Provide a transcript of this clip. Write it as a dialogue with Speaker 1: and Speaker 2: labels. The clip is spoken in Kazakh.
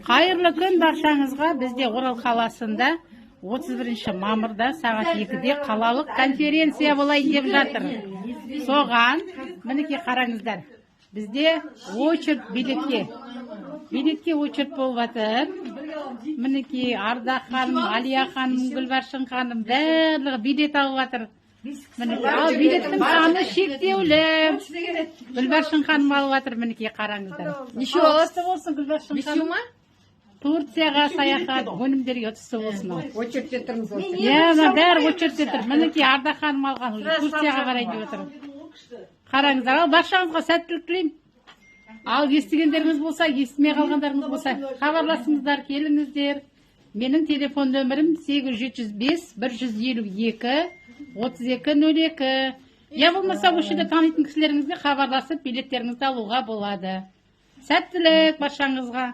Speaker 1: Қайырлы күн баршаңызға. Бізде Орал қаласында 31 мамырда сағат 2-де қалалық конференция болайын деп жатыр. Соған, мінекей қараңыздар. Бізде очередь билетке очередь болып жатыр. Мінекей Ардақ ханым, Алия ханым, Гүлбаршын ханым барлығы билет алып жатыр. Ал билеттің саны шектеулі. Гүлбаршын ханым алып жатыр, мінекей қараңыздар.
Speaker 2: Неше аласты
Speaker 1: болсын Гүлбаршын ханым? Турцияға саяхат, өнімдерге ұтысы болсын.
Speaker 2: Очередьте тұрмыз.
Speaker 1: Бәрі очередьте тұр. Мінекей Ардақ ханым алған, Турцияға барайын деп отыр. Қараңыздар, ал баршаңызға сәттілік тілеймін. Ал естігендеріңіз болса, естімей қалғандарыңыз болса, хабарласыңыздар, келіңіздер. Менің телефон нөмірім 87-152-32-02. Я болмаса, осы жерде танитын кісілеріңізге хабарласып, билеттеріңізді алуға болады. Сәттілік баршаңызға.